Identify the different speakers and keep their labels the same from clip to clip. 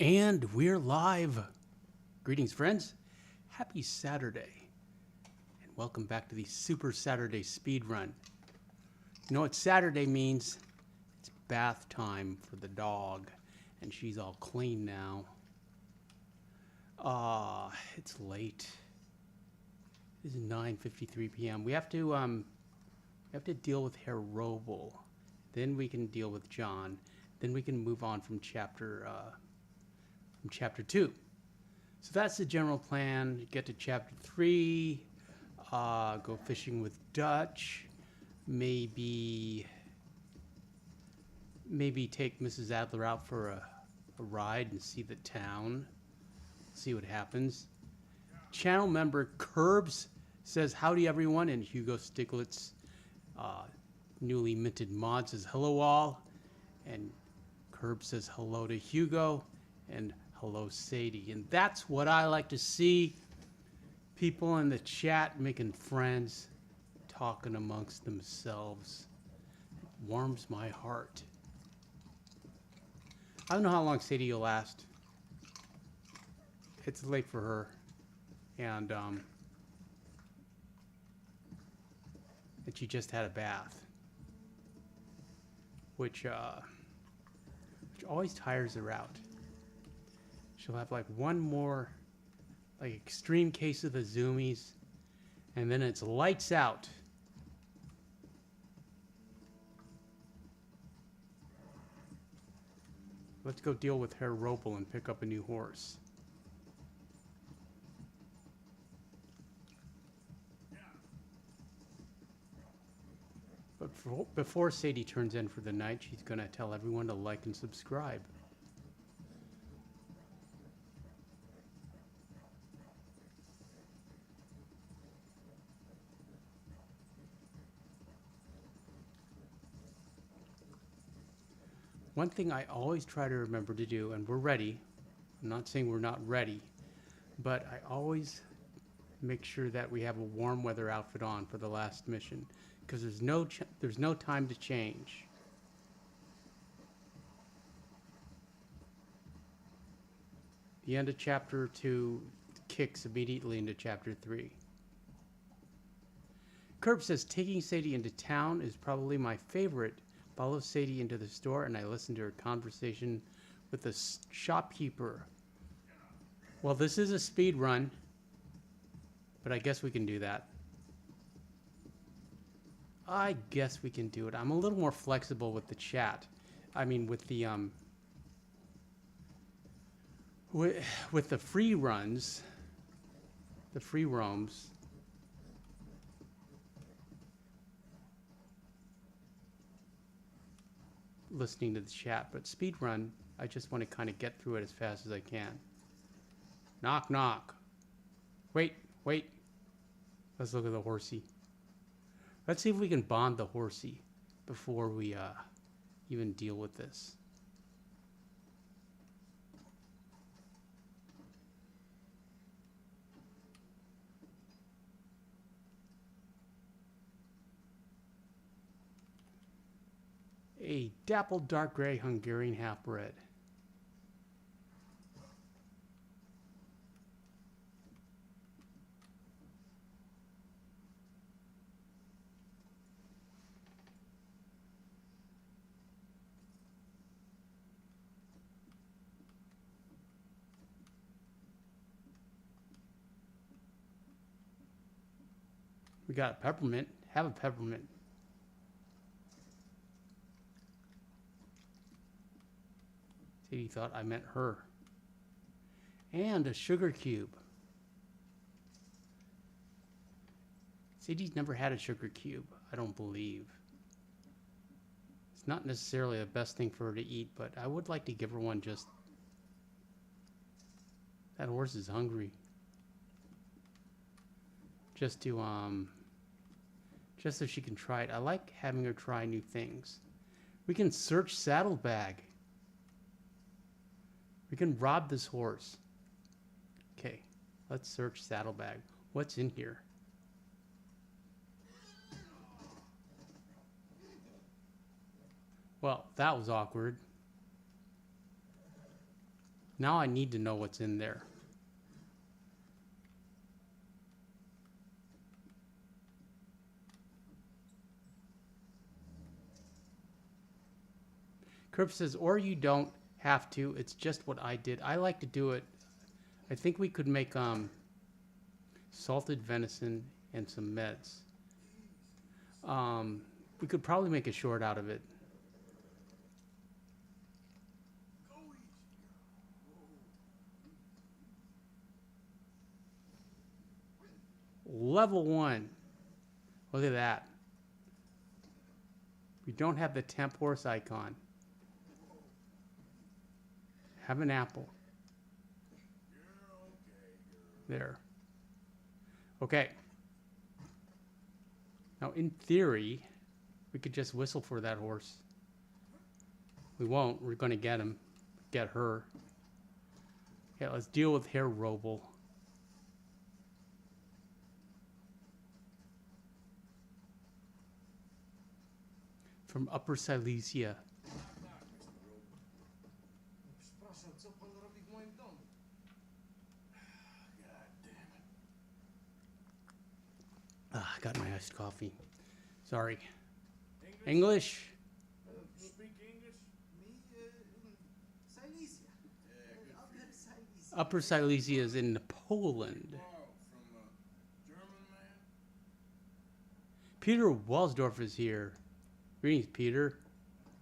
Speaker 1: And we're live. Greetings, friends. Happy Saturday. And welcome back to the Super Saturday Speedrun. You know what Saturday means? It's bath time for the dog. And she's all clean now. It's late. It is 9:53 p.m. We have to deal with Herr Robel. Then we can deal with John. Then we can move on from chapter 2. So that's the general plan. Get to chapter 3, go fishing with Dutch, maybe take Mrs. Adler out for a ride and see the town, see what happens. Channel member Curbs says, howdy everyone, and Hugo Stiglitz, newly minted mod, says hello all, and Curbs says hello to Hugo, and hello, Sadie. And that's what I like to see. People in the chat making friends, talking amongst themselves. It warms my heart. I don't know how long Sadie will last. It's late for her. And she just had a bath. Which always tires her out. She'll have like one more like extreme case of the zoomies, and then it's lights out. Let's go deal with Herr Robel and pick up a new horse. But before Sadie turns in for the night, she's going to tell everyone to like and subscribe. One thing I always try to remember to do, and we're ready, I'm not saying we're not ready, but I always make sure that we have a warm weather outfit on for the last mission, because there's no time to change. The end of chapter 2 kicks immediately into chapter 3. Curb says taking Sadie into town is probably my favorite. Follow Sadie into the store, and I listen to her conversation with the shopkeeper. Well, this is a speed run, but I guess we can do that. I guess we can do it. I'm a little more flexible with the chat. I mean, with the with the free runs, the free roams. Listening to the chat, but speedrun, I just want to kind of get through it as fast as I can. Knock, knock. Wait. Let's look at the horsey. Let's see if we can bond the horsey before we even deal with this. A dappled dark gray Hungarian half-bred. We got a peppermint. Have a peppermint. Sadie thought I meant her. And a sugar cube. Sadie's never had a sugar cube, I don't believe. It's not necessarily the best thing for her to eat, but I would like to give her one just... That horse is hungry. Just so she can try it. I like having her try new things. We can search Saddlebag. We can rob this horse. Okay, let's search Saddlebag. What's in here? Well, that was awkward. Now I need to know what's in there. Curb says, or you don't have to. It's just what I did. I like to do it. I think we could make salted venison and some meds. We could probably make a short out of it. Level 1. Look at that. We don't have the temp horse icon. Have an apple. There. Okay. Now, in theory, we could just whistle for that horse. We won't. We're going to get him. Get her. Okay, let's deal with Herr Roble. From Upper Silesia. Ah, I got my iced coffee. Sorry. English?
Speaker 2: Speak English?
Speaker 3: Silesia. Upper Silesia.
Speaker 1: Upper Silesia is in Poland.
Speaker 2: From a German man?
Speaker 1: Peter Walsdorf is here. Greetings, Peter.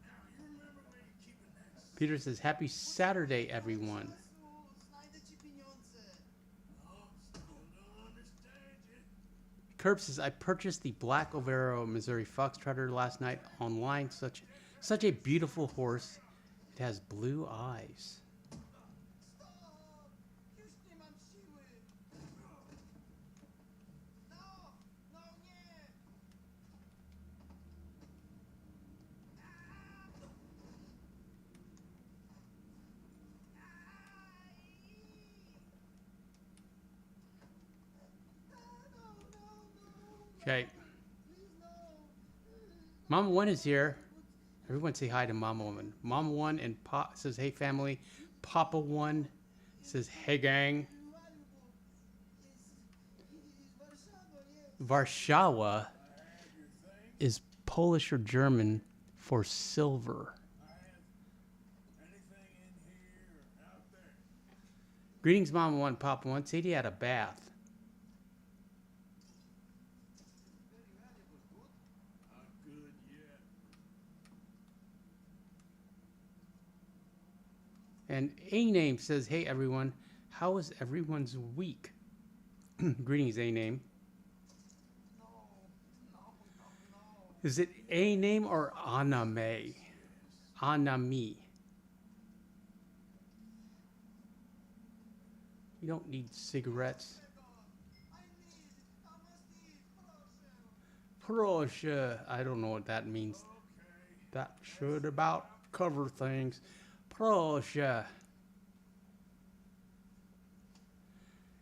Speaker 2: Now, you remember where you're keeping that?
Speaker 1: Peter says, happy Saturday, everyone.
Speaker 2: Oh, still don't understand you.
Speaker 1: Curb says, I purchased the Black Overo Missouri Foxtrotter last night online. Such a beautiful horse. It has blue eyes. Okay. Mama One is here. Everyone say hi to Mama One. Mama One and Pop says, hey family. Papa One says, hey gang. Warszawa is Polish or German for silver.
Speaker 2: Anything in here or out there?
Speaker 1: Greetings, Mama One, Papa One. Sadie had a bath.
Speaker 2: Not good yet.
Speaker 1: And A-Name says, hey everyone, how is everyone's week? Greetings, A-Name. Is it A-Name or Aname? Anami. You don't need cigarettes. Proszę. I don't know what that means. That should about cover things. Proszę.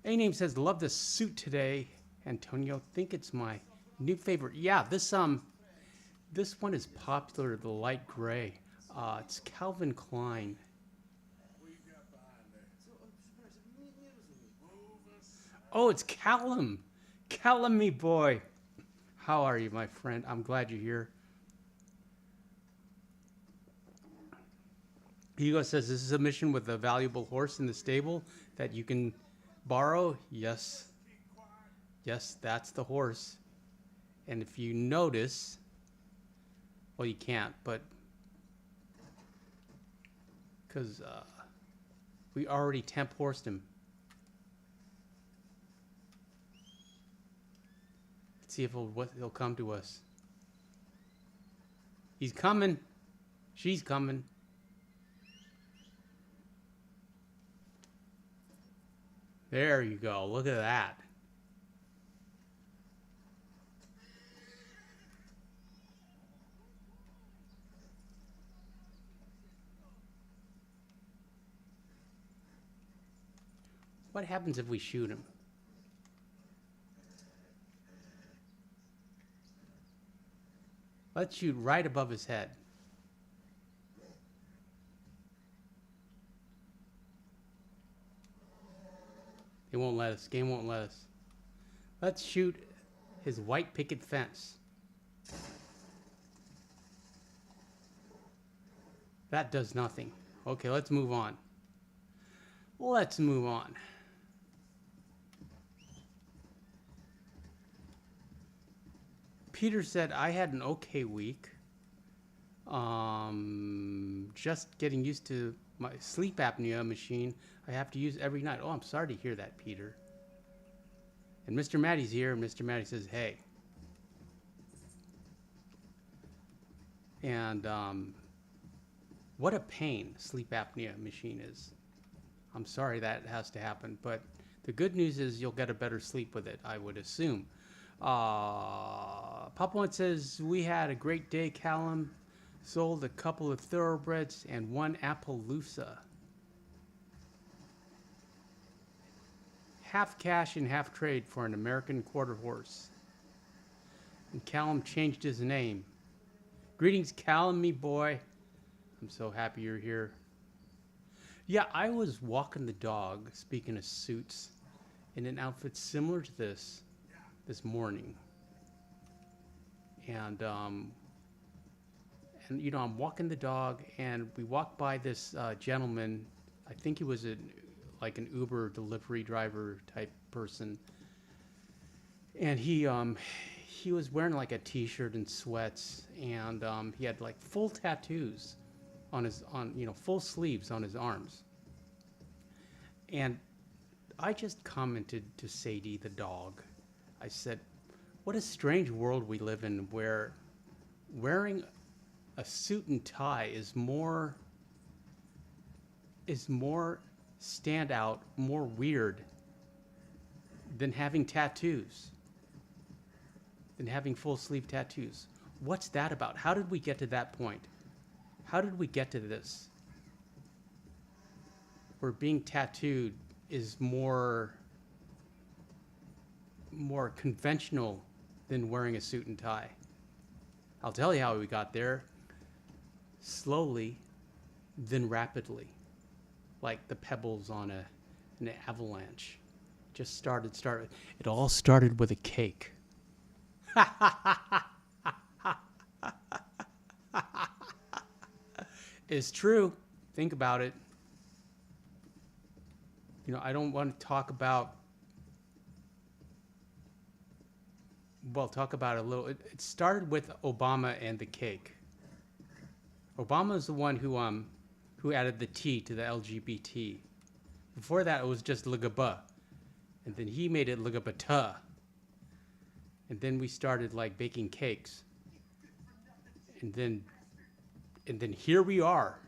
Speaker 1: A-Name says, love the suit today. Antonio, think it's my new favorite. Yeah, this one is popular, the light gray. It's Calvin Klein.
Speaker 2: What you got behind there? Move us.
Speaker 1: Oh, it's Callum. Callum, me boy. How are you, my friend? I'm glad you're here. Hugo says, this is a mission with a valuable horse in the stable that you can borrow. Yes. Yes, that's the horse. And if you notice, well, you can't, but because we already temp horsed him. Let's see if he'll come to us. He's coming. She's coming. There you go. Look at that. What happens if we shoot him? Let's shoot right above his head. It won't let us. Game won't let us. Let's shoot his white picket fence. That does nothing. Okay, let's move on. Let's move on. Peter said, I had an okay week. Just getting used to my sleep apnea machine I have to use every night. Oh, I'm sorry to hear that, Peter. And Mr. Matty's here, and Mr. Matty says, hey. And what a pain sleep apnea machine is. I'm sorry that has to happen, but the good news is you'll get a better sleep with it, I would assume. Papa One says, we had a great day, Callum. Sold a couple of thoroughbreds and one Appaloosa. Half cash and half trade for an American quarter horse. And Callum changed his name. Greetings, Callum, me boy. I'm so happy you're here. Yeah, I was walking the dog, speaking of suits, in an outfit similar to this morning. And you know, I'm walking the dog, and we walked by this gentleman. I think he was like an Uber delivery driver type person. And he was wearing like a t-shirt and sweats, and he had like full tattoos on full sleeves on his arms. And I just commented to Sadie the dog. I said, what a strange world we live in, where wearing a suit and tie is more standout, more weird than having tattoos, than having full sleeve tattoos. What's that about? How did we get to that point? How did we get to this? Where being tattooed is more conventional than wearing a suit and tie. I'll tell you how we got there. Slowly, then rapidly. Like the pebbles on an avalanche. Just started. It all started with a cake. It's true. Think about it. You know, I don't want to talk about. Well, talk about it a little. It started with Obama and the cake. Obama is the one who added the T to the LGBT. Before that, it was just Ligaba, and then he made it Ligabata. And then we started like baking cakes, and then here we are.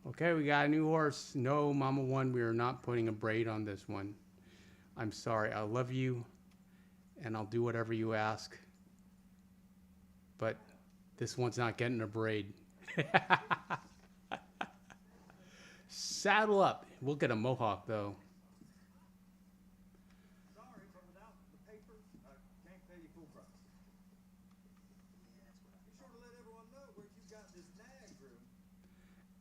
Speaker 1: Okay, we got a new horse. No, Mama One, we are not putting a braid on this one. I'm sorry. I love you, and I'll do whatever you ask. But this one's not getting a braid. Saddle up. We'll get a mohawk, though.
Speaker 2: Sorry, but without the paper, I can't pay you full price. Be sure to let everyone know where you got this nag room.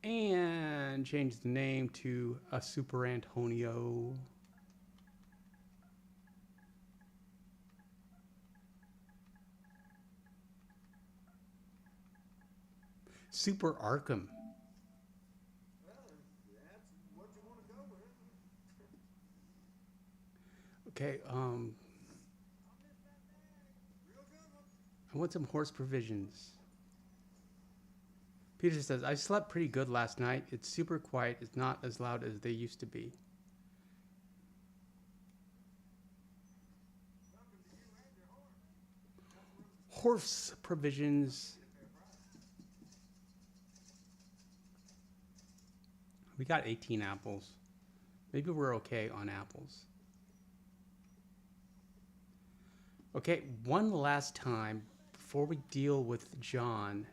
Speaker 1: And change the name to a superantonio. Super Arkham.
Speaker 2: Well, that's what you want to go with.
Speaker 1: Okay,
Speaker 2: Real good one.
Speaker 1: I want some horse provisions. Peter says, I slept pretty good last night. It's super quiet. It's not as loud as they used to be.
Speaker 2: Something to you and your horse.
Speaker 1: Horse provisions. We got 18 apples. Maybe we're okay on apples. Okay, one last time before we deal with John.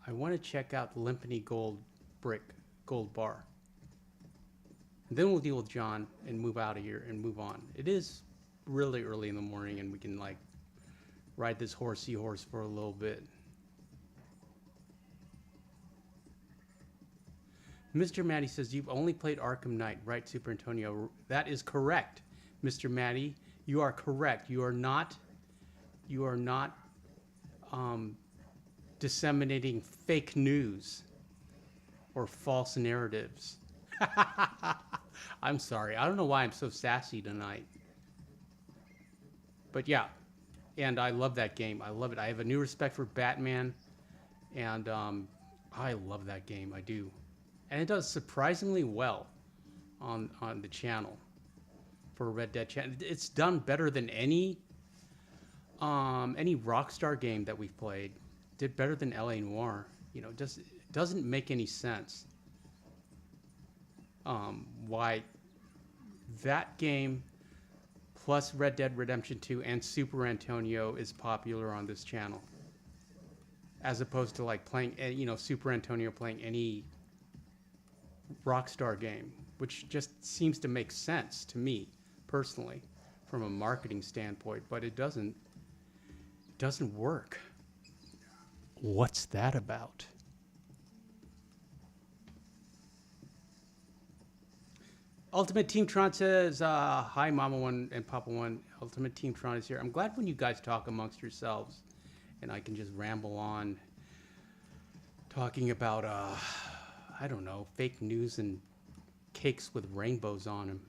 Speaker 1: I want to check out the Limpany gold bar. And then we'll deal with John and move out of here and move on. It is really early in the morning, and we can ride this horsey horse for a little bit. Mr. Matty says, you've only played Arkham Knight, right, Super Antonio? That is correct, Mr. Matty. You are correct. You are not disseminating fake news or false narratives. I'm sorry. I don't know why I'm so sassy tonight. But yeah, and I love that game. I love it. I have a new respect for Batman, and I love that game. I do. And it does surprisingly well on the channel for Red Dead channel. It's done better than any Rockstar game that we've played. Did better than LA Noire. You know, just doesn't make any sense why that game plus Red Dead Redemption 2 and Super Antonio is popular on this channel, as opposed to like playing, you know, Super Antonio playing any Rockstar game, which just seems to make sense to me personally from a marketing standpoint, but it doesn't work. What's that about? Ultimate Team Tron says, hi, Mama One and Papa One. Ultimate Team Tron is here. I'm glad when you guys talk amongst yourselves and I can just ramble on talking about, I don't know, fake news and cakes with rainbows on them.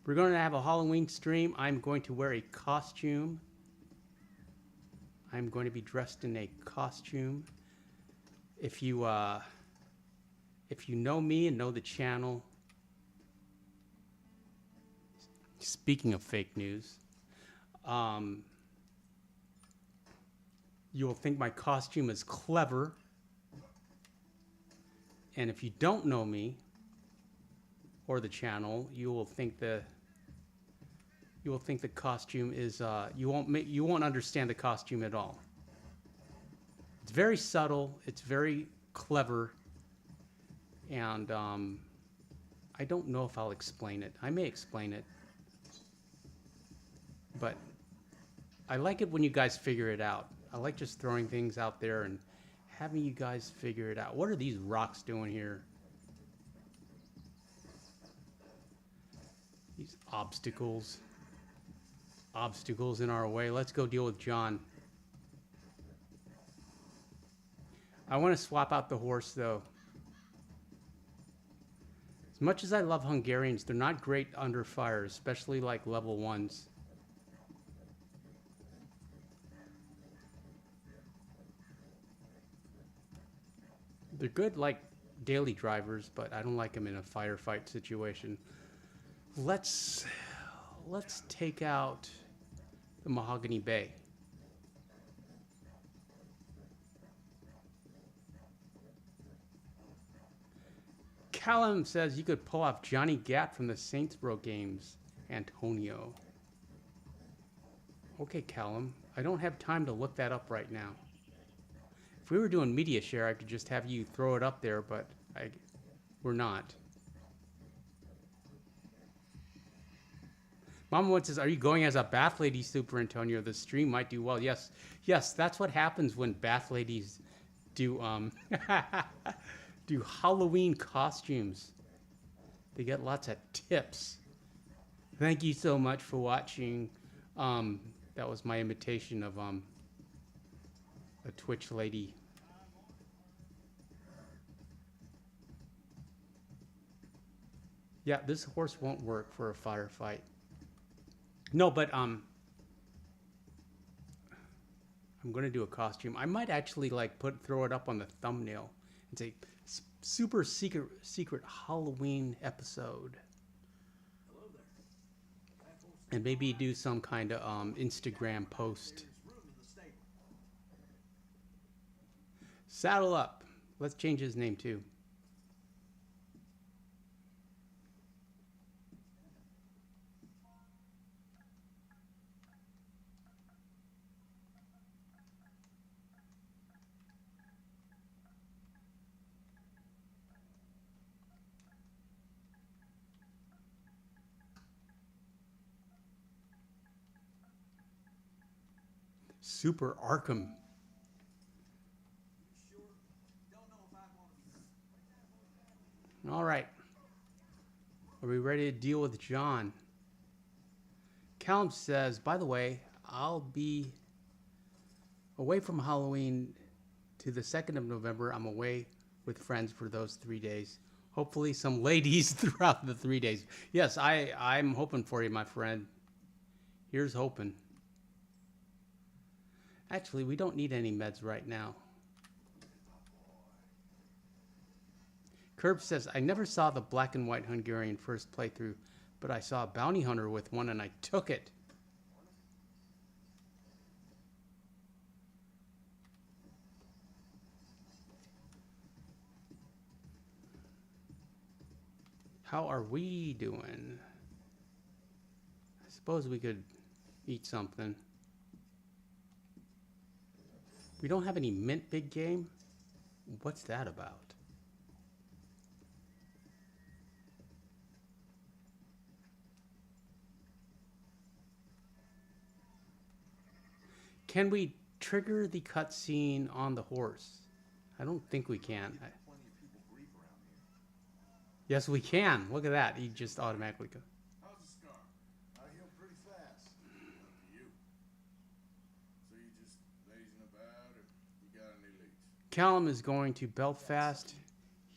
Speaker 1: We're going to have a Halloween stream. I'm going to wear a costume. I'm going to be dressed in a costume. If you know me and know the channel, speaking of fake news, you will think my costume is clever. And if you don't know me or the channel, you will think the costume is you won't understand the costume at all. It's very subtle, it's very clever, and I don't know if I'll explain it. I may explain it, but I like it when you guys figure it out. I like just throwing things out there and having you guys figure it out. What are these rocks doing here? These obstacles in our way. Let's go deal with John. I want to swap out the horse though. As much as I love Hungarians, they're not great under fire, especially like level 1s. They're good like daily drivers, but I don't like them in a firefight situation. Let's take out the Mahogany Bay. Callum says you could pull off Johnny Gat from the Saints Row games, Antonio. Okay, Callum. I don't have time to look that up right now. If we were doing media share, I could just have you throw it up there, but we're not. Mama One says, are you going as a bath lady, Super Antonio? The stream might do well. Yes, that's what happens when bath ladies do do Halloween costumes. They get lots of tips. Thank you so much for watching. That was my imitation of a Twitch lady. Yeah, this horse won't work for a firefight. No, but I'm gonna do a costume. I might actually like throw it up on the thumbnail and say super secret Halloween episode.
Speaker 2: Hello there.
Speaker 1: And maybe do some kind of Instagram post. Saddle up. Let's change his name too. Super Arkham.
Speaker 2: You sure? Don't know if I want to be.
Speaker 1: All right. Are we ready to deal with John? Callum says, by the way, I'll be away from Halloween to the 2nd of November. I'm away with friends for those 3 days. Hopefully some ladies throughout the 3 days. Yes, I'm hoping for you, my friend. Here's hoping. Actually, we don't need any meds right now. Curb says, I never saw the black and white Hungarian first playthrough, but I saw a bounty hunter with one and I took it. How are we doing? I suppose we could eat something. We don't have any mint big game? What's that about? Can we trigger the cutscene on the horse? I don't think we can.
Speaker 2: Plenty of people grief around here.
Speaker 1: Yes, we can. Look at that. He just automatically goes.
Speaker 2: How's the scar? I heal pretty fast. Up to you. So you just lazing about, or you got any leads?
Speaker 1: Callum is going to Belfast.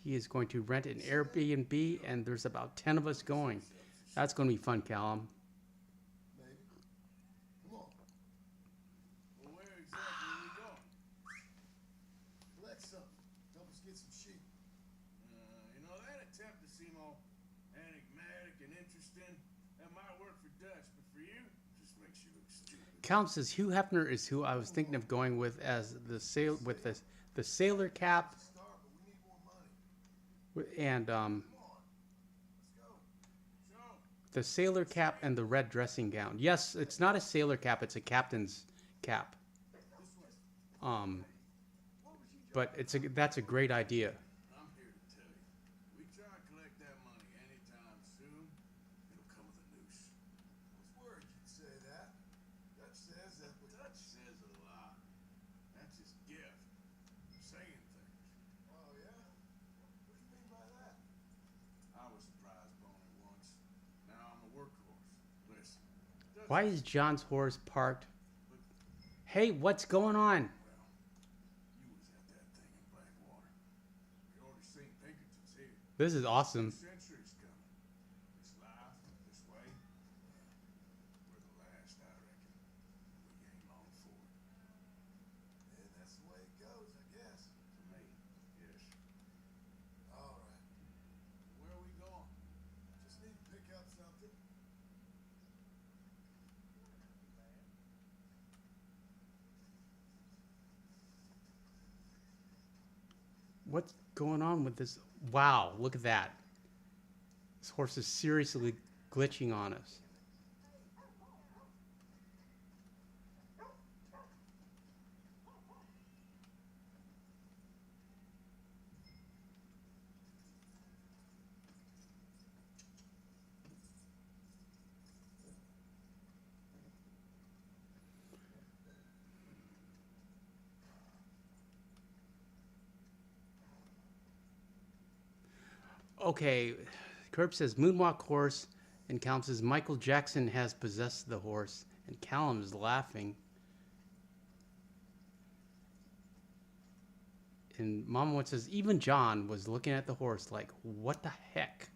Speaker 1: He is going to rent an Airbnb, and there's about 10 of us going. That's going to be fun, Callum.
Speaker 2: Maybe. Come on. Well, where exactly are we going? Let's help us get some sheep. You know, that attempt to seem all enigmatic and interesting, that might work for Dutch, but for you, just makes you look stupid.
Speaker 1: Callum says Hugh Hefner is who I was thinking of going with as the the sailor cap
Speaker 2: Start, but we need more money.
Speaker 1: and
Speaker 2: Come on. Let's go. Show.
Speaker 1: the sailor cap and the red dressing gown. Yes, it's not a sailor cap; it's a captain's cap. But that's a great idea.
Speaker 2: I'm here to tell you, we try to collect that money anytime soon, it'll come with a noose. I was worried you'd say that. Dutch says that. Dutch says a lot. That's his gift. Saying things. Oh, yeah? What do you mean by that? I was a prize pony once. Now I'm a workhorse. Listen. Dutch
Speaker 1: Why is John's horse parked? Hey, what's going on?
Speaker 2: You was at that thing in Blackwater. We ordered St. Pinkerton's here.
Speaker 1: This is awesome.
Speaker 2: Century's coming. This life, this way. We're the last, I reckon. We ain't long for it. Yeah, that's the way it goes, I guess. For me, yes. All right. Where are we going? Just need to pick up something.
Speaker 1: What's going on with this? Wow, look at that. This horse is seriously glitching on us. Okay, Curb says Moonwalk horse, and Callum says Michael Jackson has possessed the horse, and Callum is laughing. And Mama One says even John was looking at the horse like, what the heck?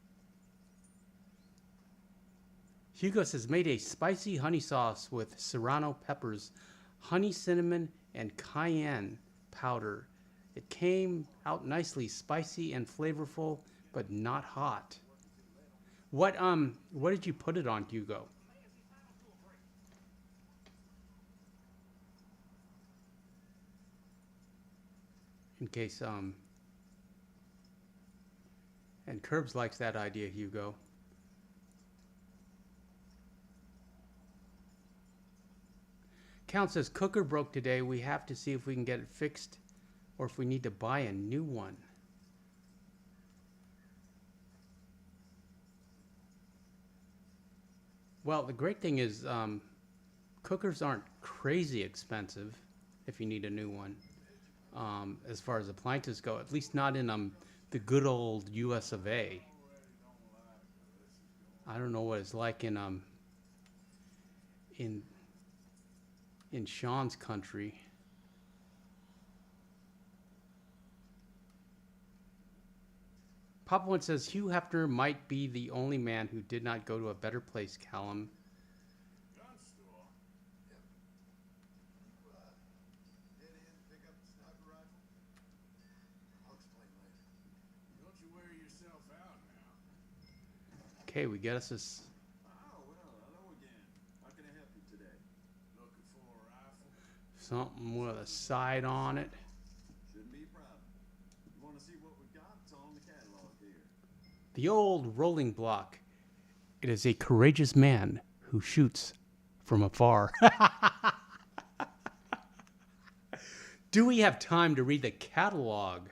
Speaker 1: Hugo says made a spicy honey sauce with serrano peppers, honey cinnamon, and cayenne powder. It came out nicely, spicy and flavorful, but not hot. What did you put it on, Hugo? In case and Curbs likes that idea, Hugo. Count says cooker broke today. We have to see if we can get it fixed or if we need to buy a new one. Well, the great thing is Cookers aren't crazy expensive if you need a new one. As far as appliances go, at least not in the good old U.S. of A. I don't know what it's like in Sean's country. Papa One says Hugh Hefner might be the only man who did not go to a better place, Callum.
Speaker 2: Gun store? Yep. You, head in to pick up the sniper rifle? I'll explain later. Don't you wear yourself out now?
Speaker 1: Okay, we get us this.
Speaker 4: Oh, well, hello again. How can I help you today?
Speaker 2: Looking for a rifle?
Speaker 1: Something with a sight on it.
Speaker 4: Shouldn't be a problem. You want to see what we've got? It's all in the catalog here.
Speaker 1: The old rolling block. It is a courageous man who shoots from afar. Do we have time to read the catalog?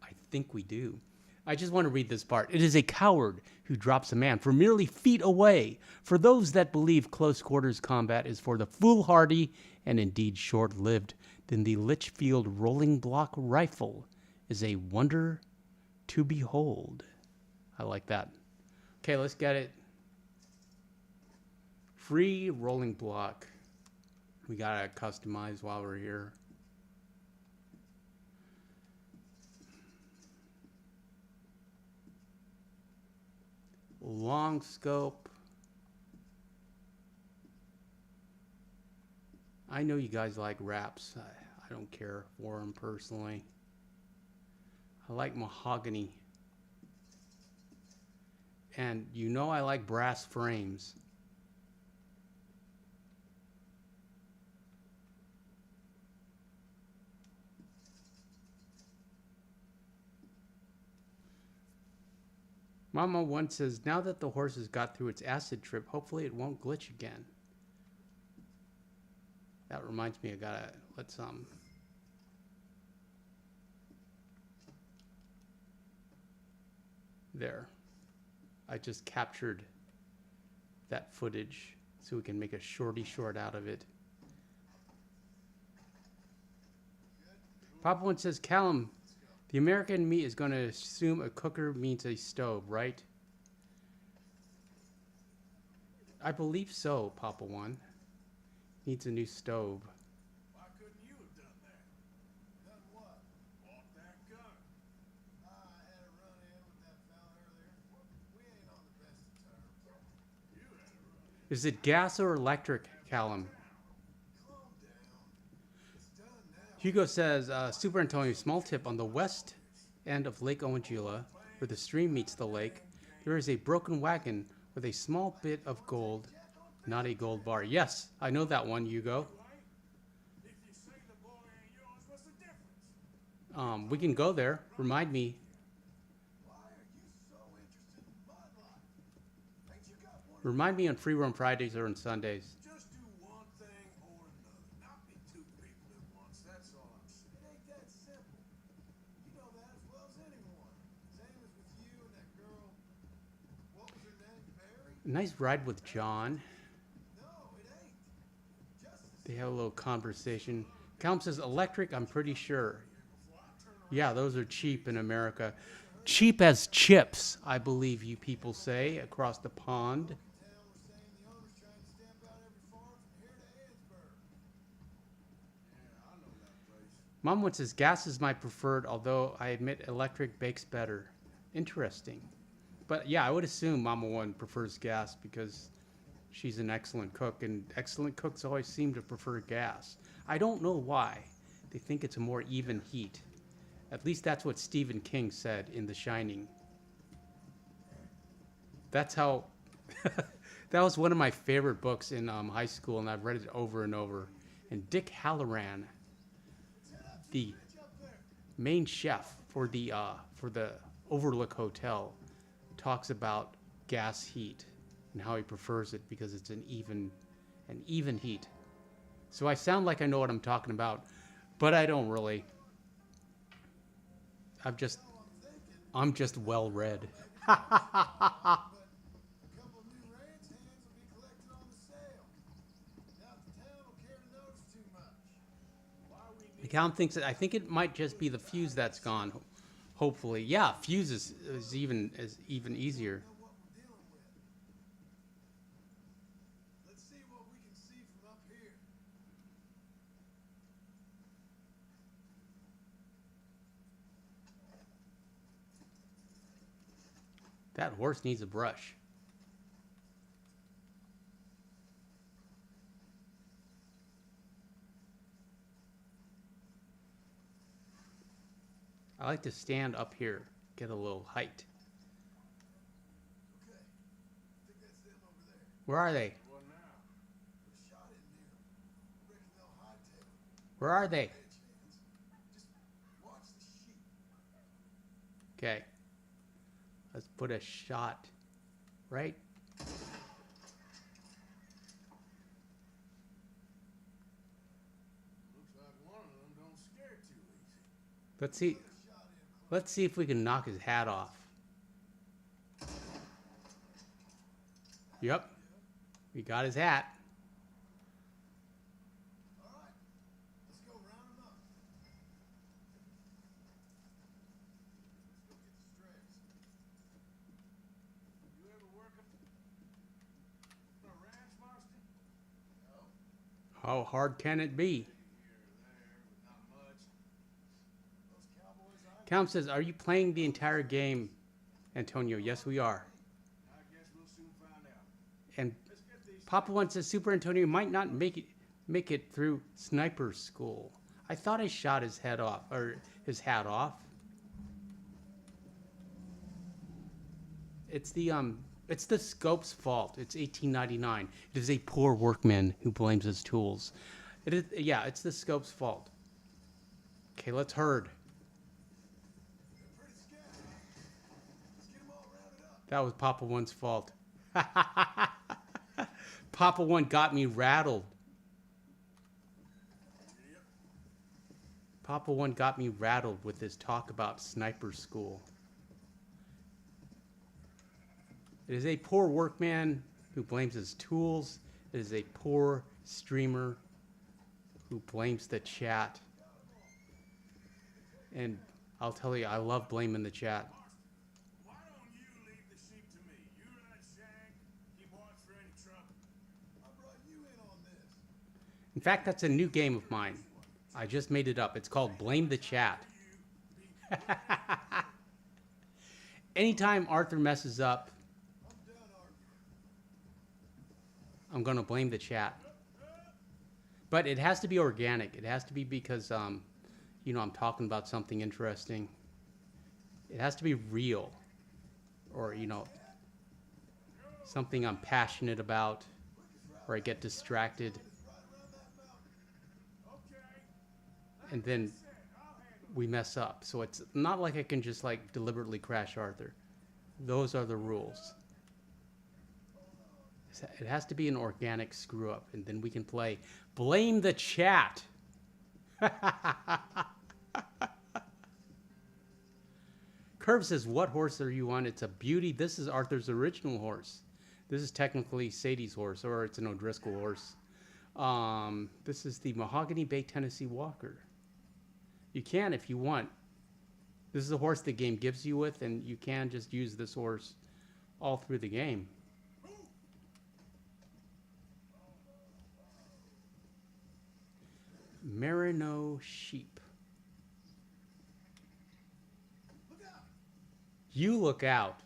Speaker 1: I think we do. I just want to read this part. It is a coward who drops a man from merely feet away. For those that believe close quarters combat is for the foolhardy and indeed short-lived, then the Litchfield rolling block rifle is a wonder to behold. I like that. Okay, let's get it. Free rolling block. We gotta customize while we're here. Long scope. I know you guys like wraps. I don't care for them personally. I like mahogany. And you know I like brass frames. Mama One says, now that the horse has got through its acid trip, hopefully it won't glitch again. That reminds me, I gotta let some. There. I just captured that footage so we can make a shorty short out of it. Papa One says, Callum, the American me is going to assume a cooker means a stove, right? I believe so, Papa One. Needs a new stove.
Speaker 2: Why couldn't you have done that? Done what? Bought that gun. I had a run-in with that fella earlier. We ain't on the best of terms. You had a run-in.
Speaker 1: Is it gas or electric, Callum?
Speaker 2: Calm down. It's done now.
Speaker 1: Hugo says, Super Antonio, small tip, on the west end of Lake Owanjula, where the stream meets the lake, there is a broken wagon with a small bit of gold, not a gold bar. Yes, I know that one, Hugo.
Speaker 2: If you say the boy ain't yours, what's the difference?
Speaker 1: We can go there. Remind me.
Speaker 2: Why are you so interested in my life? Ain't you got one?
Speaker 1: Remind me on free roam Fridays or on Sundays.
Speaker 2: Just do one thing or another. Not be two people at once. That's all I'm saying. It ain't that simple. You know that as well as anyone. Same as with you and that girl. What was her name? Barry?
Speaker 1: Nice ride with John.
Speaker 2: No, it ain't. Just
Speaker 1: They have a little conversation. Callum says electric, I'm pretty sure. Yeah, those are cheap in America. Cheap as chips, I believe you people say, across the pond.
Speaker 2: town was saying the owner's trying to stamp out every farm from here to Ansburg. Yeah, I know that place.
Speaker 1: Mom one says gas is my preferred, although I admit electric bakes better. Interesting. But yeah, I would assume Mama One prefers gas because she's an excellent cook, and excellent cooks always seem to prefer gas. I don't know why. They think it's a more even heat. At least that's what Stephen King said in The Shining. That's how... that was one of my favorite books in high school, and I've read it over and over. And Dick Halloran, the main chef for the Overlook Hotel, talks about gas heat and how he prefers it because it's an even heat. So I sound like I know what I'm talking about, but I don't really. I'm just well read.
Speaker 2: But a couple new ranch hands will be collected on the sale.
Speaker 1: Count thinks that I think it might just be the fuse that's gone. Hopefully, yeah. Fuse is even easier.
Speaker 2: Know what we're dealing with. Let's see what we can see from up here.
Speaker 1: That horse needs a brush. I like to stand up here, get a little height.
Speaker 2: Okay. I think that's them over there.
Speaker 1: Where are they?
Speaker 2: What now? They're shot in near 'em. I reckon they'll hightail it.
Speaker 1: Where are they?
Speaker 2: Hey, Chance. Just watch the sheep.
Speaker 1: Okay. Let's put a shot right.
Speaker 2: Looks like one of them don't scare too easy.
Speaker 1: Let's see.
Speaker 2: Shot in close.
Speaker 1: Let's see if we can knock his hat off. Yep. We got his hat.
Speaker 2: All right. Let's go round them up. Let's go get the strays. You ever work on a ranch, Marston? No.
Speaker 1: How hard can it be?
Speaker 2: Here or there, but not much. Those cowboys I
Speaker 1: Count says, are you playing the entire game, Antonio? Yes, we are.
Speaker 2: I guess we'll soon find out.
Speaker 1: And
Speaker 2: Let's get these.
Speaker 1: Papa One says Super Antonio might not make it through sniper school. I thought I shot his head off, or his hat off. It's the scope's fault. It's 1899. It is a poor workman who blames his tools. It is, yeah, it's the scope's fault. Okay, let's herd.
Speaker 2: They're pretty scattered. Let's get them all rounded up.
Speaker 1: That was Papa One's fault. Papa One got me rattled.
Speaker 2: Yep.
Speaker 1: Papa One got me rattled with his talk about sniper school. It is a poor workman who blames his tools. It is a poor streamer who blames the chat. And I'll tell you, I love blaming the chat.
Speaker 2: Why don't you leave the sheep to me? You run Shank. Keep watch for any trouble. I brought you in on this.
Speaker 1: In fact, that's a new game of mine. I just made it up. It's called Blame the Chat. Anytime Arthur messes up,
Speaker 2: I'm done arguing.
Speaker 1: I'm going to blame the chat. But it has to be organic. It has to be because, you know, I'm talking about something interesting. It has to be real. Or, you know, something I'm passionate about. Or I get distracted. And then we mess up. So it's not like I can just like deliberately crash Arthur. Those are the rules. It has to be an organic screw up, and then we can play Blame the Chat. Curve says, what horse are you on? It's a beauty. This is Arthur's original horse. This is technically Sadie's horse, or it's an O'Driscoll horse. This is the Mahogany Bay, Tennessee Walker. You can if you want. This is a horse the game gives you with, and you can just use this horse all through the game. Merino sheep.
Speaker 2: Look out.
Speaker 1: You look out.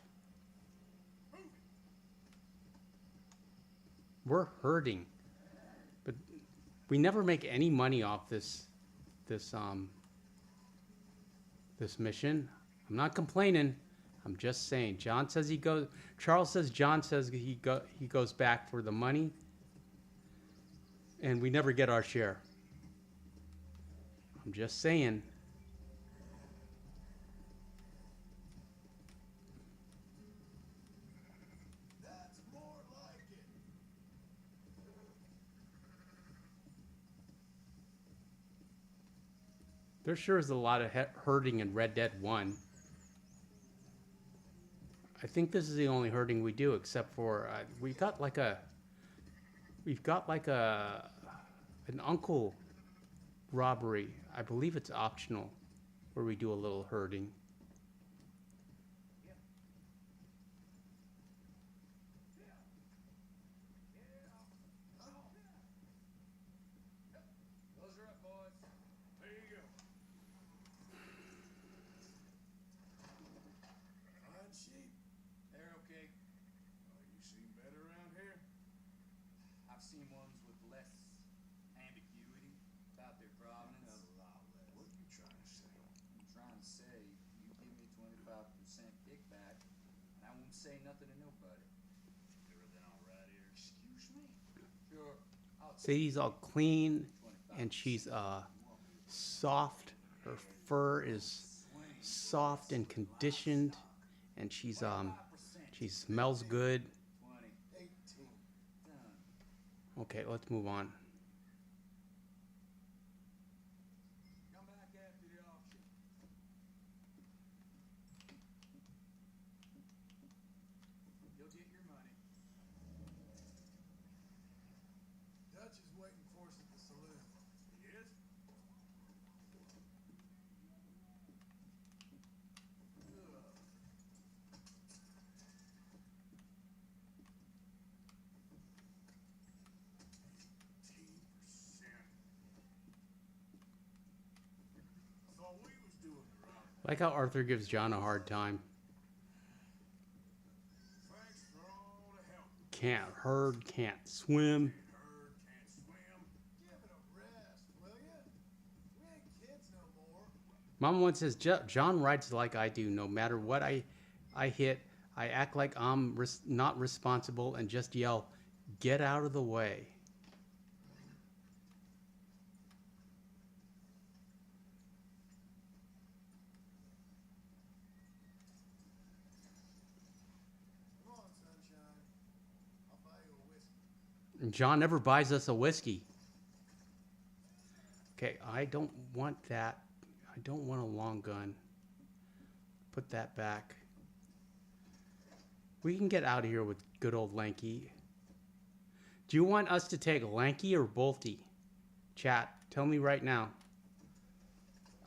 Speaker 1: We're hurting, but we never make any money off this mission. I'm not complaining. I'm just saying. John says he goes. Charles says John says he goes back for the money, and we never get our share. I'm just saying.
Speaker 2: That's more like it.
Speaker 1: There sure is a lot of herding in Red Dead 1. I think this is the only herding we do, except for we've got like an uncle robbery. I believe it's optional, where we do a little herding.
Speaker 4: Those are up, boys.
Speaker 2: There you go. Fine sheep.
Speaker 4: They're okay.
Speaker 2: You seen better around here?
Speaker 4: I've seen ones with less ambiguity about their provenance.
Speaker 2: What are you trying to say?
Speaker 4: I'm trying to say, you give me 25% kickback, and I won't say nothing to nobody. Everything all right here?
Speaker 2: Excuse me?
Speaker 4: Sure. I'll
Speaker 1: See, he's all clean, and she's soft. Her fur is soft and conditioned, and she smells good.
Speaker 4: 20.
Speaker 2: 18.
Speaker 4: Done.
Speaker 1: Okay, let's move on.
Speaker 4: Come back after the auction. You'll get your money.
Speaker 2: Dutch is waiting for us at the saloon. He is? Thought we was doing the right.
Speaker 1: Like how Arthur gives John a hard time.
Speaker 2: Thanks for all the help.
Speaker 1: Can't herd, can't swim.
Speaker 2: Herd can't swim. Give it a rest, will ya? We ain't kids no more.
Speaker 1: Mama once says, John rides like I do. No matter what I hit, I act like I'm not responsible and just yell, get out of the way.
Speaker 2: Come on, sunshine. I'll buy you a whiskey.
Speaker 1: And John never buys us a whiskey. Okay, I don't want that. I don't want a long gun. Put that back. We can get out of here with good old Lanky. Do you want us to take Lanky or Bolty? Chat, tell me right now.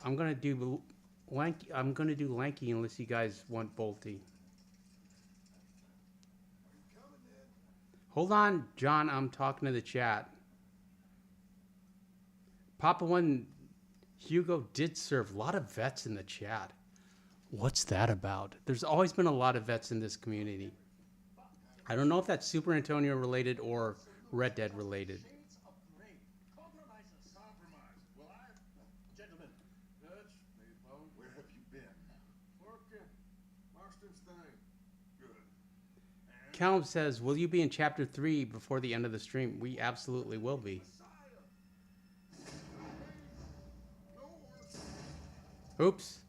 Speaker 1: I'm gonna do Lanky. I'm gonna do Lanky unless you guys want Bolty.
Speaker 2: Coming in.
Speaker 1: Hold on, John. I'm talking to the chat. Papa One Hugo did serve a lot of vets in the chat. What's that about? There's always been a lot of vets in this community. I don't know if that's Super Antonio related or Red Dead related.
Speaker 2: Compromise. Well, gentlemen. Dutch, Maybone. Where have you been? Working. Marston's thing. Good.
Speaker 1: Callum says, will you be in chapter 3 before the end of the stream? We absolutely will be. Oops.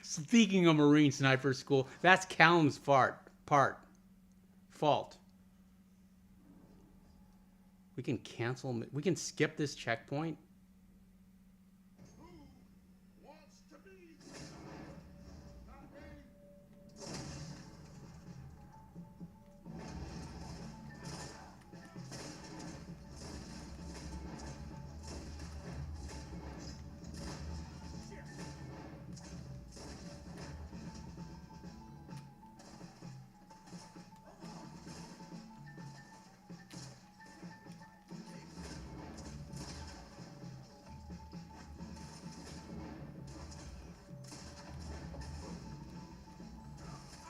Speaker 1: Speaking of Marine Sniper School, that's Callum's fault. We can cancel. We can skip this checkpoint.
Speaker 2: Who wants to be? Not me.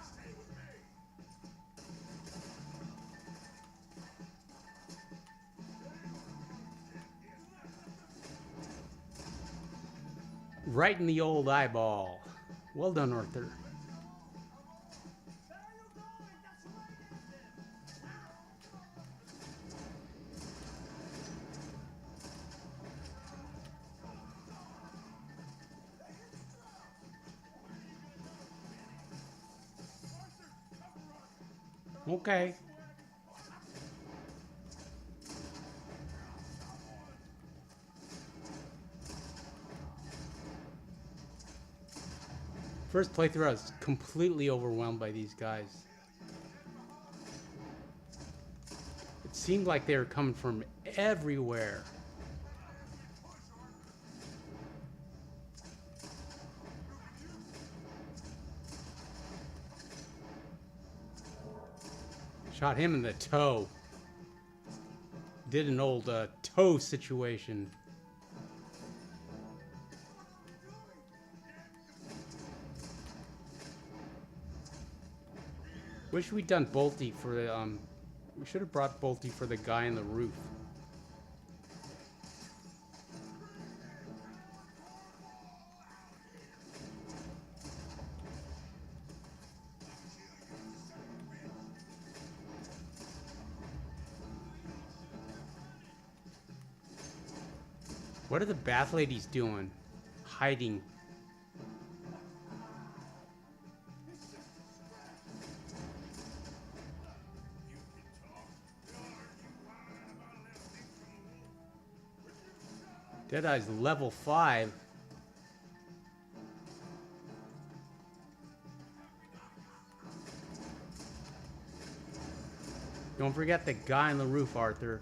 Speaker 2: Stay with me.
Speaker 1: Right in the old eyeball. Well done, Arthur. Okay. First playthrough, I was completely overwhelmed by these guys. It seemed like they were coming from everywhere. Shot him in the toe. Did an old toe situation. Wish we'd done Bolty for the we should have brought Bolty for the guy on the roof. What are the bath ladies doing? Hiding. Deadeye's level 5. Don't forget the guy on the roof, Arthur.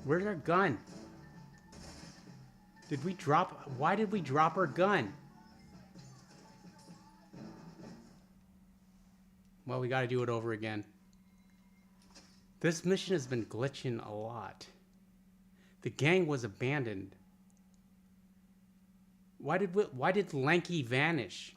Speaker 1: Where's our gun? Did we drop? Why did we drop our gun? Well, we gotta do it over again. This mission has been glitching a lot. The gang was abandoned. Why did Lanky vanish?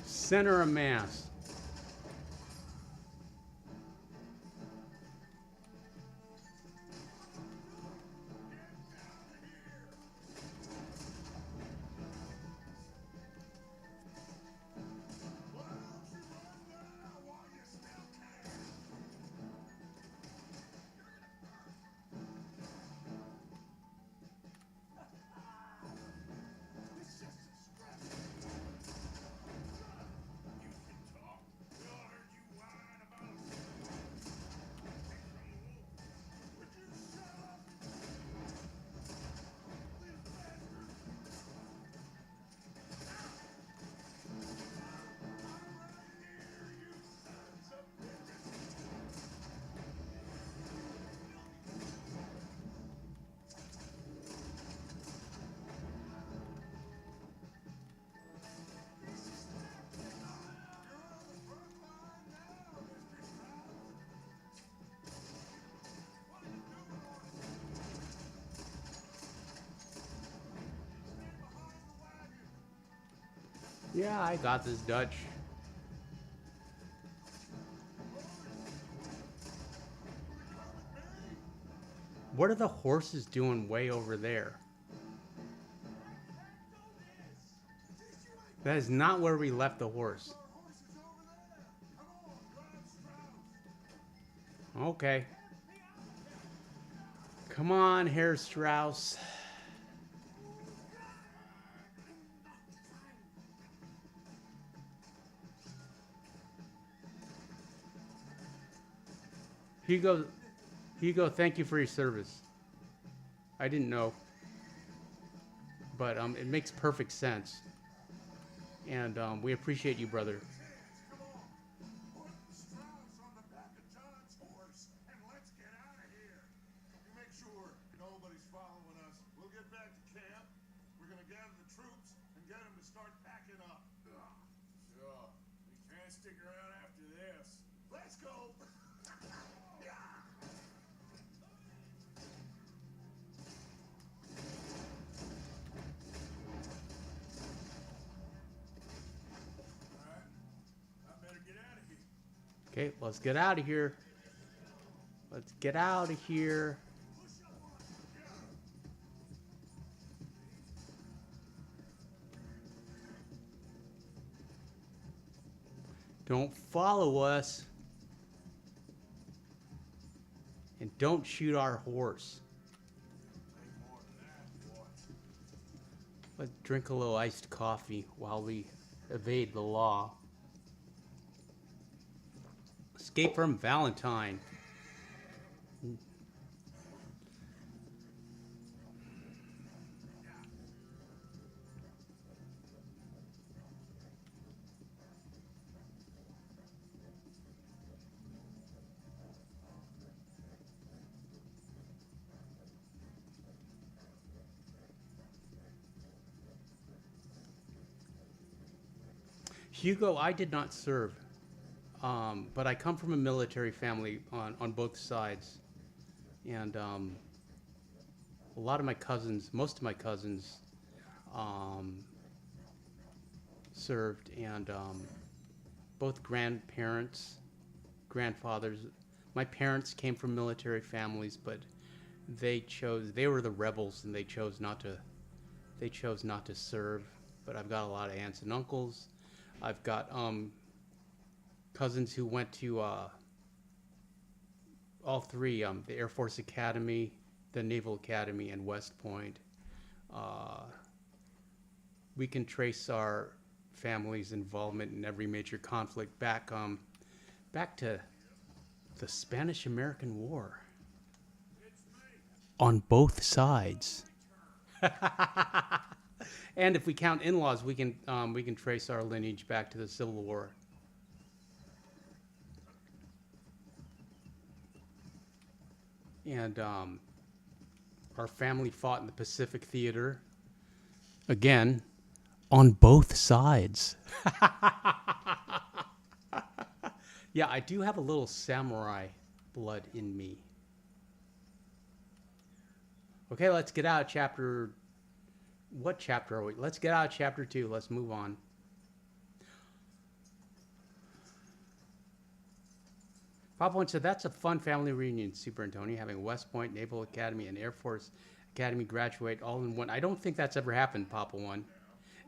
Speaker 1: Center of mass. Yeah, I got this, Dutch. What are the horses doing way over there? That is not where we left the horse. Okay. Come on, Herr Strauss. Hugo, thank you for your service. I didn't know. But it makes perfect sense. And we appreciate you, brother. Okay, let's get out of here. Let's get out of here. Don't follow us. And don't shoot our horse.
Speaker 2: Ain't more than that, boy.
Speaker 1: Let's drink a little iced coffee while we evade the law. Escape from Valentine. Hugo, I did not serve, but I come from a military family on both sides, and a lot of my cousins, most of my cousins, served, and both grandparents, grandfathers. My parents came from military families, but they were the rebels, and they chose not to serve. But I've got a lot of aunts and uncles. I've got cousins who went to all three, the Air Force Academy, the Naval Academy, and West Point. We can trace our family's involvement in every major conflict back to the Spanish-American War. On both sides. And if we count in-laws, we can trace our lineage back to the Civil War. And our family fought in the Pacific Theater. Again, on both sides. Yeah, I do have a little samurai blood in me. Okay, let's get out of chapter... What chapter are we? Let's get out of chapter 2. Let's move on. Papa One said, that's a fun family reunion, Superantonio, having West Point, Naval Academy, and Air Force Academy graduate all in one. I don't think that's ever happened, Papa One.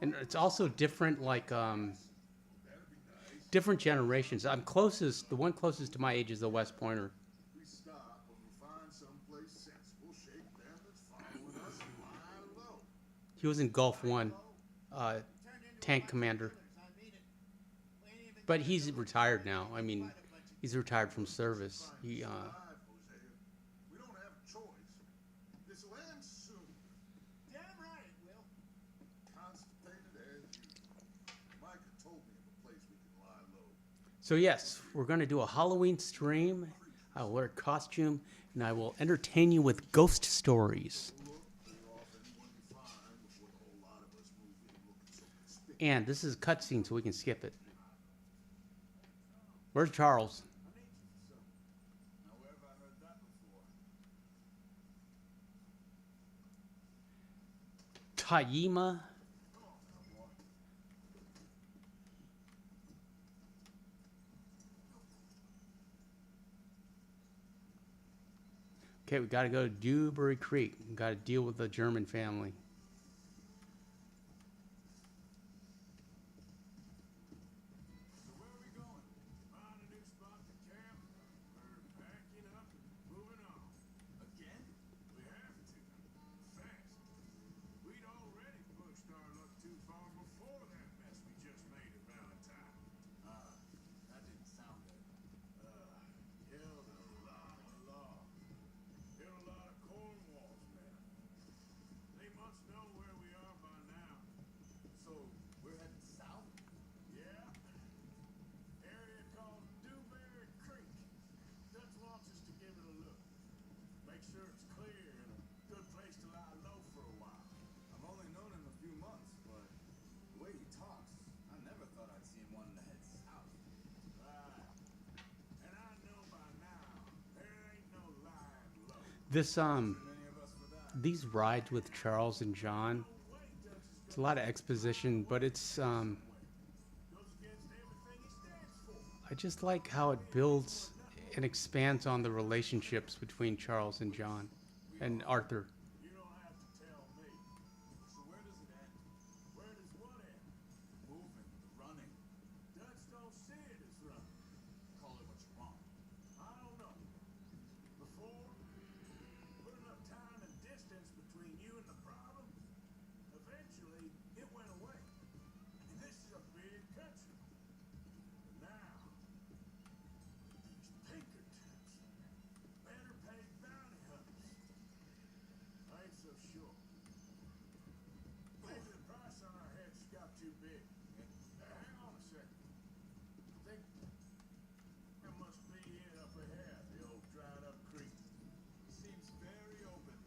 Speaker 1: And it's also different, like, different generations. The one closest to my age is the West Pointer.
Speaker 2: We stop when we find someplace sensible, shake them that's following us and lie low.
Speaker 1: He was in Gulf One, tank commander. But he's retired now. I mean, he's retired from service. He,
Speaker 2: We don't have a choice. This will end soon.
Speaker 3: Damn right it will.
Speaker 2: Constipated as you. Micah told me of a place we can lie low.
Speaker 1: So yes, we're going to do a Halloween stream. I'll wear a costume, and I will entertain you with ghost stories. And this is a cutscene, so we can skip it. Where's Charles?
Speaker 2: Now, where have I heard that before?
Speaker 1: Taima. Okay, we got to go to Dewberry Creek. We got to deal with the German family.
Speaker 2: So where are we going? Find a new spot to camp? We're packing up and moving on. Again? We have to. Fast. We'd already pushed our luck too far before that mess we just made at Valentine. That didn't sound good. Killed a lot of logs. Killed a lot of Cornwall's men. They must know where we are by now. So, we're heading south? Yeah. Area called Dewberry Creek. Dutch wants us to give it a look. Make sure it's clear and a good place to lie low for a while.
Speaker 4: I've only known him a few months, but the way he talks, I never thought I'd see him wanting to head south.
Speaker 2: Right. And I know by now, there ain't no lying low.
Speaker 1: This
Speaker 4: Many of us for that.
Speaker 1: these rides with Charles and John, it's a lot of exposition, but it's
Speaker 2: Goes against everything he stands for.
Speaker 1: I just like how it builds and expands on the relationships between Charles and John and Arthur.
Speaker 2: You don't have to tell me. So where does it end? Where does what end? The moving, the running. Dutch don't see it as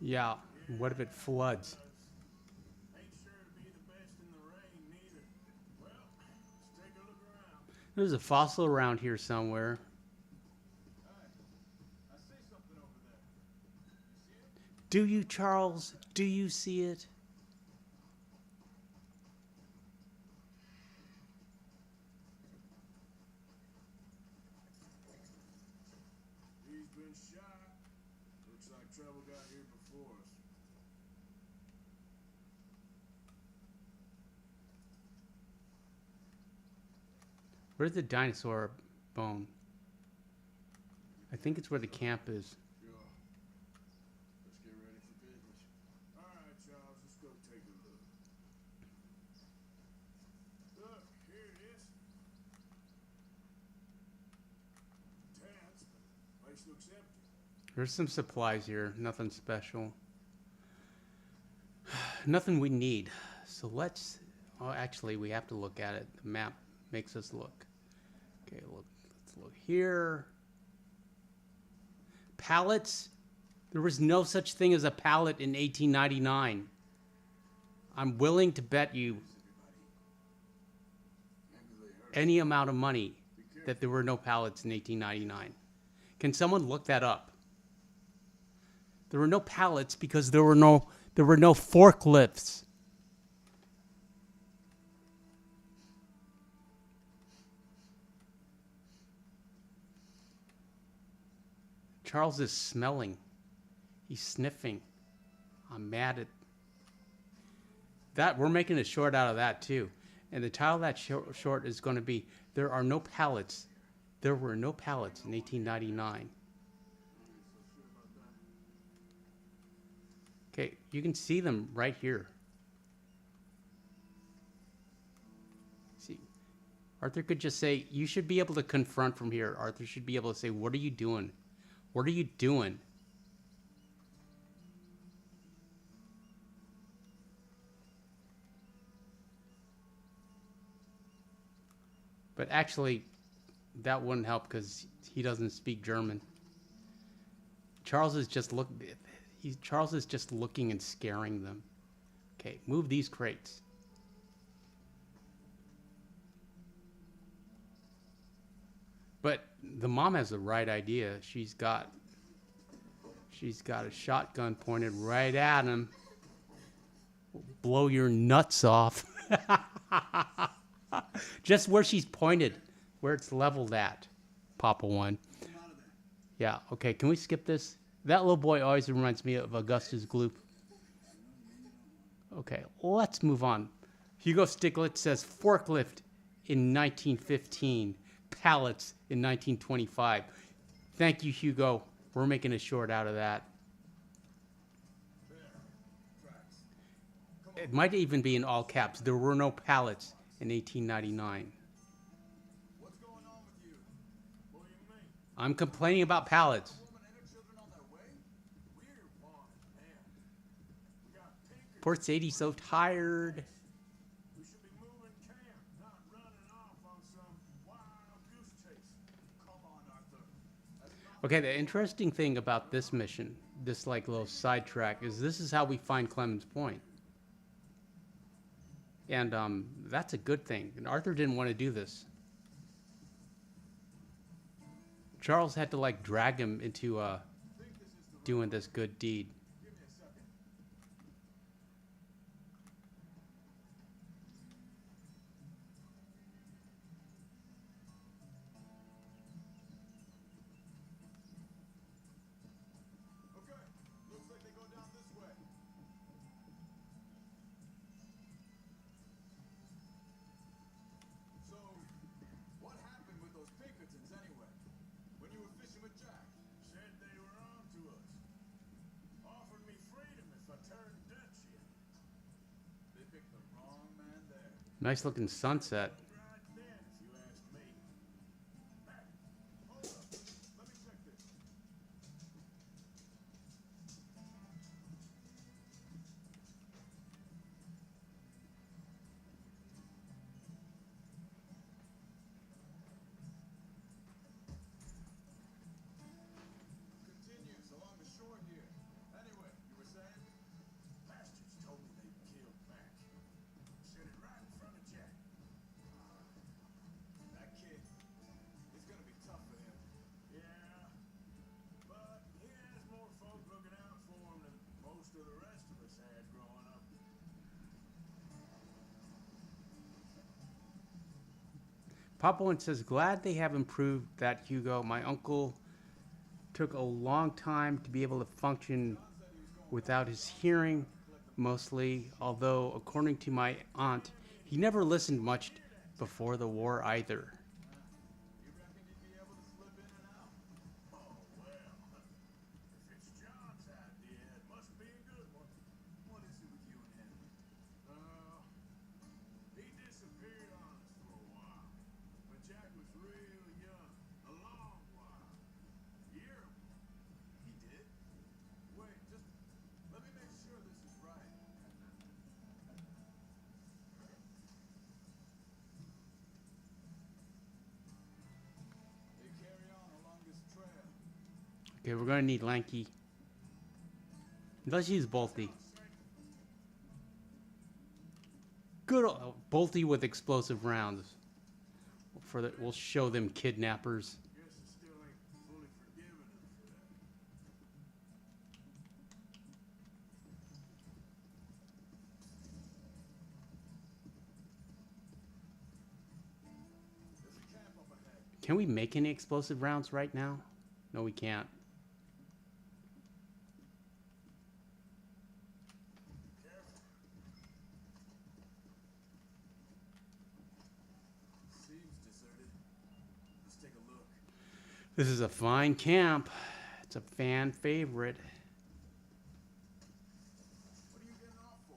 Speaker 1: Yeah, what if it floods?
Speaker 2: Ain't sure to be the best in the rain neither. Well, let's take a look around.
Speaker 1: There's a fossil around here somewhere.
Speaker 2: I see something over there. You see it?
Speaker 1: Do you, Charles? Do you see it?
Speaker 2: He's been shot. Looks like trouble got here before us.
Speaker 1: Where's the dinosaur bone? I think it's where the camp is.
Speaker 2: Sure. Let's get ready for business. All right, Charles, let's go take a look. Look, here it is. Tense, but place looks empty.
Speaker 1: There's some supplies here. Nothing special. Nothing we need. So let's... Oh, actually, we have to look at it. The map makes us look. Okay, look. Let's look here. Pallets? There was no such thing as a pallet in 1899. I'm willing to bet you any amount of money that there were no pallets in 1899. Can someone look that up? There were no pallets because there were no forklifts. Charles is smelling. He's sniffing. I'm mad at that. We're making a short out of that too. And the title of that short is going to be, there are no pallets. There were no pallets in 1899. Okay, you can see them right here. See, Arthur could just say, you should be able to confront from here. Arthur should be able to say, what are you doing? What are you doing? But actually, that wouldn't help because he doesn't speak German. Charles is just looking and scaring them. Okay, move these crates. But the mom has the right idea. She's got a shotgun pointed right at him. Blow your nuts off. Just where she's pointed, where it's leveled at. Papa one. Yeah, okay, can we skip this? That little boy always reminds me of Augustus Gloop. Okay, let's move on. Hugo Stiglitz says forklift in 1915. Pallets in 1925. Thank you, Hugo. We're making a short out of that. It might even be in all caps. There were no pallets in 1899.
Speaker 2: What's going on with you? What do you mean?
Speaker 1: I'm complaining about pallets.
Speaker 2: Woman and her children on their way? We're wanted, man. We got Pinkerton.
Speaker 1: Poor Sadie's so tired.
Speaker 2: We should be moving camp, not running off on some wild goose chase. Come on, Arthur. That's not
Speaker 1: Okay, the interesting thing about this mission, this like little sidetrack, is this is how we find Clemens Point. And that's a good thing. And Arthur didn't want to do this. Charles had to like drag him into doing this good deed.
Speaker 2: Give me a second. Okay, looks like they go down this way. So, what happened with those Pinkertons anyway? When you were fishing with Jack? Said they were on to us. Offered me freedom if I turned Dutch in. They picked the wrong man there.
Speaker 1: Nice looking sunset.
Speaker 2: Right then, if you ask me. Hey, hold up. Let me check this. Continues along the shore here. Anyway, you were saying?
Speaker 1: Papa One says, glad they have improved that, Hugo. My uncle took a long time to be able to function without his hearing, mostly, although, according to my aunt, he never listened much before the war either.
Speaker 2: You reckon you'd be able to slip in and out? Oh, well. If it's John's idea, it must be a good one. What is it with you and him? He disappeared on us for a while. When Jack was real young. A long while. Year. He did? Wait, just let me make sure this is right. They carry on along this trail.
Speaker 1: Okay, we're gonna need Lanky. Let's use Bolty. Good Bolty with explosive rounds. We'll show them kidnappers.
Speaker 2: Guess I still ain't fully forgiven him for that. There's a camp up ahead.
Speaker 1: Can we make any explosive rounds right now? No, we can't.
Speaker 2: Careful. Seems deserted. Let's take a look.
Speaker 1: This is a fine camp. It's a fan favorite.
Speaker 2: What are you getting off for?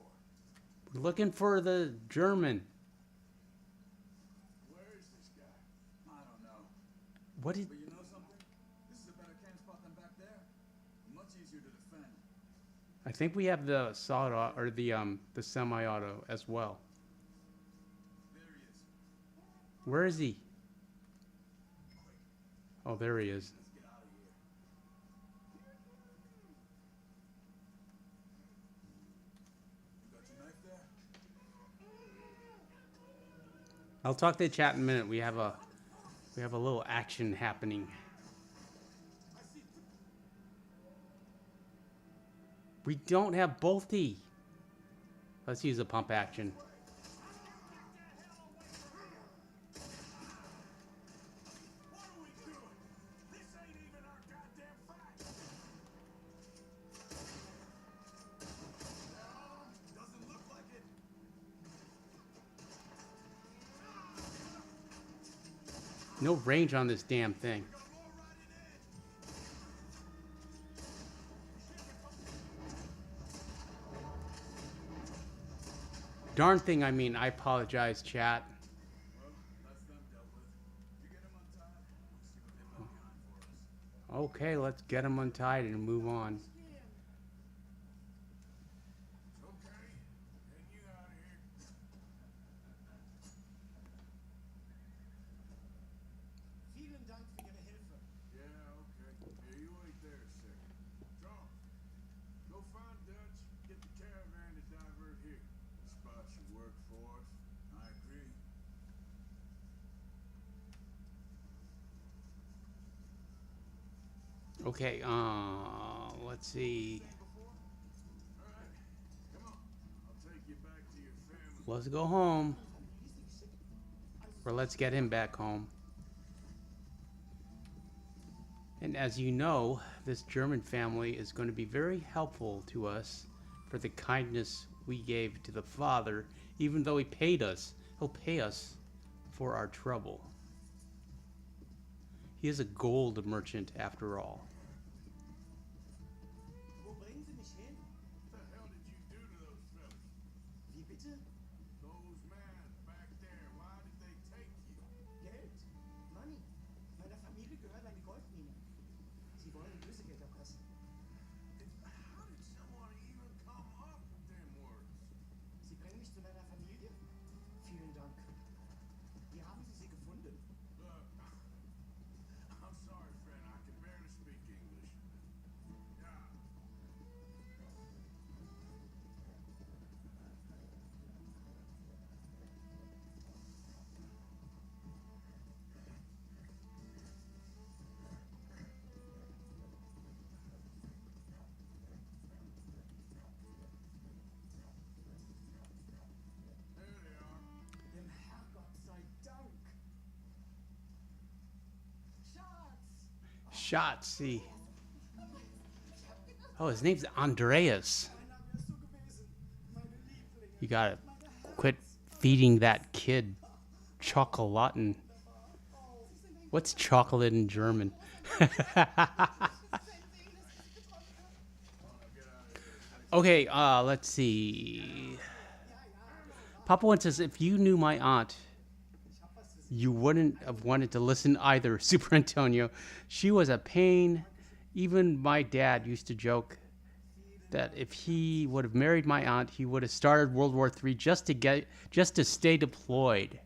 Speaker 1: We're looking for the German.
Speaker 2: Where is this guy?
Speaker 4: I don't know.
Speaker 1: What is...
Speaker 4: But you know something? This is a better camp spot than back there. Much easier to defend.
Speaker 1: I think we have the sawed or the semi-auto as well.
Speaker 2: There he is.
Speaker 1: Where is he? Oh, there he is.
Speaker 2: Let's get out of here. You got your knife there?
Speaker 1: I'll talk to the chat in a minute. We have a little action happening. We don't have Bolty. Let's use a pump action.
Speaker 2: What are we doing? This ain't even our goddamn fight. No, doesn't look like it.
Speaker 1: No range on this damn thing.
Speaker 2: Got more riding in.
Speaker 1: Darn thing, I mean, I apologize, chat.
Speaker 2: Well, that's them dealt with. You get them untied. We'll see what they left behind for us.
Speaker 1: Okay, let's get him untied and move on.
Speaker 2: Okay, getting you out of here.
Speaker 3: Vielen Dank für Ihre Hilfe.
Speaker 2: Yeah, okay. Here, you wait there a second. Charles, go find Dutch. Get the caravan to divert here. Spot your work for us. I agree.
Speaker 1: Okay, let's see.
Speaker 2: Before? All right, come on. I'll take you back to your family.
Speaker 1: Let's go home. Or let's get him back home. And as you know, this German family is going to be very helpful to us for the kindness we gave to the father, even though he paid us. He'll pay us for our trouble. He is a gold merchant after all.
Speaker 3: Wo bringen Sie mich hin?
Speaker 2: What the hell did you do to those fellas?
Speaker 3: Wie bitte?
Speaker 2: Those men back there, why did they take you?
Speaker 3: Geld. Money. Meiner Familie gehört eine Goldmine. Sie wollen Lösegeld erpressen.
Speaker 2: How did someone even come up with them words?
Speaker 3: Sie bringen mich zu meiner Familie? Vielen Dank. Wie haben Sie sie gefunden?
Speaker 2: Look, I'm sorry, friend. I can barely speak English. Yeah.
Speaker 1: Shots. See. Oh, his name's Andreas. You gotta quit feeding that kid Chocolaten. What's chocolate in German? Okay, let's see. Papa One says, if you knew my aunt, you wouldn't have wanted to listen either. Super Antonio. She was a pain. Even my dad used to joke that if he would have married my aunt, he would have started World War III just to stay deployed.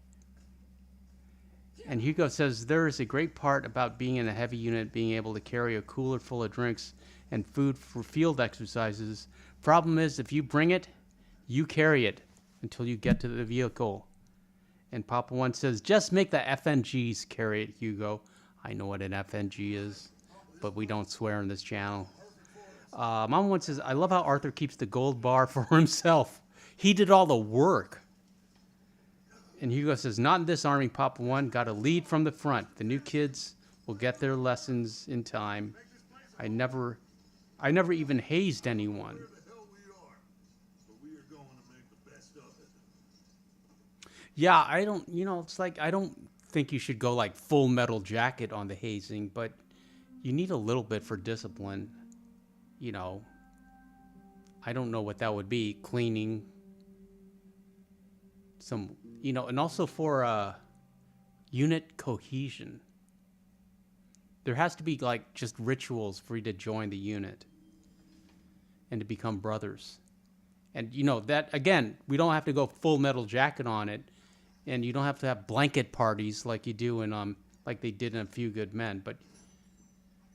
Speaker 1: And Hugo says, there is a great part about being in a heavy unit, being able to carry a cooler full of drinks and food for field exercises. Problem is, if you bring it, you carry it until you get to the vehicle. And Papa One says, just make the FNGs carry it, Hugo. I know what an FNG is, but we don't swear on this channel. Mama One says, I love how Arthur keeps the gold bar for himself. He did all the work. And Hugo says, not in this army, Papa One. Got to lead from the front. The new kids will get their lessons in time. I never even hazed anyone.
Speaker 2: Where the hell we are, but we are going to make the best of it.
Speaker 1: Yeah, I don't, it's like, I don't think you should go like full metal jacket on the hazing, but you need a little bit for discipline. I don't know what that would be. Cleaning. Some, and also for unit cohesion. There has to be like just rituals for you to join the unit and to become brothers. And that, again, we don't have to go full metal jacket on it, and you don't have to have blanket parties like you do in like they did in A Few Good Men. But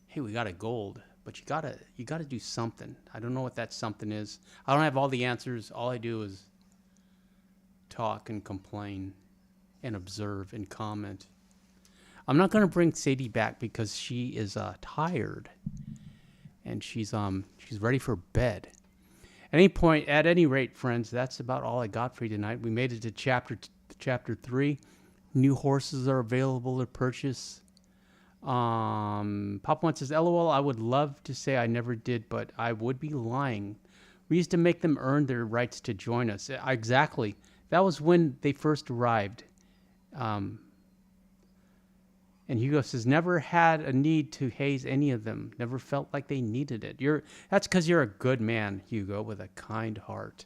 Speaker 1: hey, we got a gold, but you gotta do something. I don't know what that something is. I don't have all the answers. All I do is talk and complain and observe and comment. I'm not gonna bring Sadie back because she is tired and she's ready for bed. At any rate, friends, that's about all I got for you tonight. We made it to chapter 3. New horses are available to purchase. Papa One says, LOL, I would love to say I never did, but I would be lying. We used to make them earn their rights to join us. Exactly. That was when they first arrived. And Hugo says, never had a need to haze any of them. Never felt like they needed it. That's because you're a good man, Hugo, with a kind heart.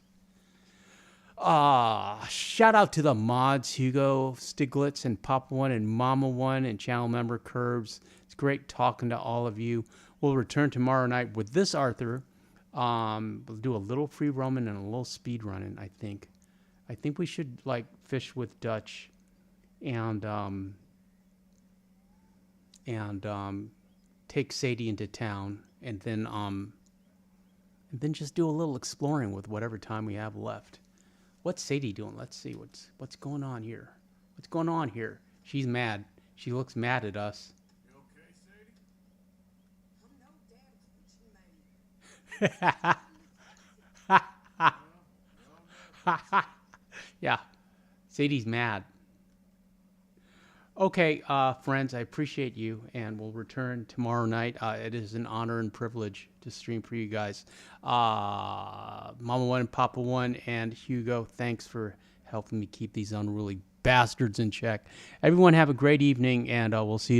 Speaker 1: Shout out to the mods, Hugo, Stiglitz, and Papa One, and Mama One, and channel member Curbs. It's great talking to all of you. We'll return tomorrow night with this Arthur. We'll do a little free roaming and a little speed running, I think. I think we should like fish with Dutch and take Sadie into town and then just do a little exploring with whatever time we have left. What's Sadie doing? Let's see what's going on here. What's going on here? She's mad. She looks mad at us.
Speaker 2: You okay, Sadie?
Speaker 3: I'm no damn kitchen maid.
Speaker 1: Yeah, Sadie's mad. Okay, friends, I appreciate you, and we'll return tomorrow night. It is an honor and privilege to stream for you guys. Mama One, Papa One, and Hugo, thanks for helping me keep these unruly bastards in check. Everyone have a great evening, and we'll see you